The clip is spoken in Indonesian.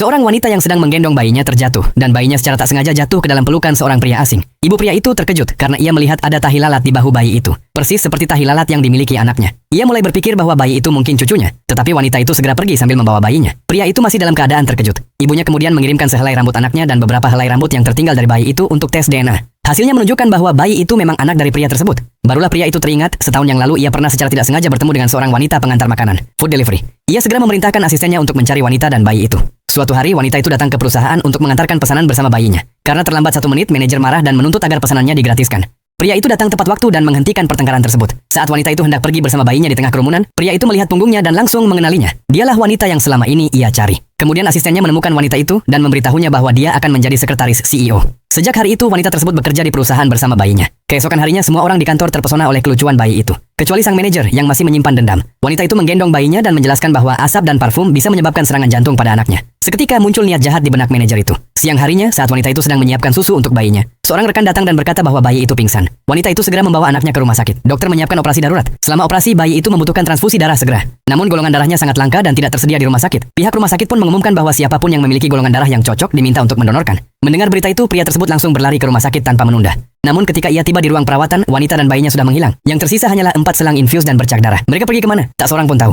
Seorang wanita yang sedang menggendong bayinya terjatuh, dan bayinya secara tak sengaja jatuh ke dalam pelukan seorang pria asing. Ibu pria itu terkejut karena ia melihat ada tahi lalat di bahu bayi itu, persis seperti tahi lalat yang dimiliki anaknya. Ia mulai berpikir bahwa bayi itu mungkin cucunya, tetapi wanita itu segera pergi sambil membawa bayinya. Pria itu masih dalam keadaan terkejut. Ibunya kemudian mengirimkan sehelai rambut anaknya dan beberapa helai rambut yang tertinggal dari bayi itu untuk tes DNA. Hasilnya menunjukkan bahwa bayi itu memang anak dari pria tersebut. Barulah pria itu teringat, setahun yang lalu ia pernah secara tidak sengaja bertemu dengan seorang wanita pengantar makanan, food delivery. Ia segera memerintahkan asistennya untuk mencari wanita dan bayi itu. Suatu hari wanita itu datang ke perusahaan untuk mengantarkan pesanan bersama bayinya. Karena terlambat 1 menit, manajer marah dan menuntut agar pesanannya digratiskan. Pria itu datang tepat waktu dan menghentikan pertengkaran tersebut. Saat wanita itu hendak pergi bersama bayinya di tengah kerumunan, pria itu melihat punggungnya dan langsung mengenalinya. Dialah wanita yang selama ini ia cari. Kemudian asistennya menemukan wanita itu dan memberitahunya bahwa dia akan menjadi sekretaris CEO. Sejak hari itu, wanita tersebut bekerja di perusahaan bersama bayinya. Keesokan harinya, semua orang di kantor terpesona oleh kelucuan bayi itu. Kecuali sang manajer yang masih menyimpan dendam. Wanita itu menggendong bayinya dan menjelaskan bahwa asap dan parfum bisa menyebabkan serangan jantung pada anaknya. Seketika muncul niat jahat di benak manajer itu. Siang harinya, saat wanita itu sedang menyiapkan susu untuk bayinya, seorang rekan datang dan berkata bahwa bayi itu pingsan. Wanita itu segera membawa anaknya ke rumah sakit. Dokter menyiapkan operasi darurat. Selama operasi, bayi itu membutuhkan transfusi darah segera. Namun golongan darahnya sangat langka dan tidak tersedia di rumah sakit. Pihak rumah sakit pun mengumumkan bahwa siapapun yang memiliki golongan darah yang cocok diminta untuk mendonorkan. Mendengar berita itu, pria tersebut langsung berlari ke rumah sakit tanpa menunda. Namun ketika ia tiba di ruang perawatan, wanita dan bayinya sudah menghilang. Yang tersisa hanyalah 4 selang infus dan bercak darah. Mereka pergi kemana? Tak seorang pun tahu.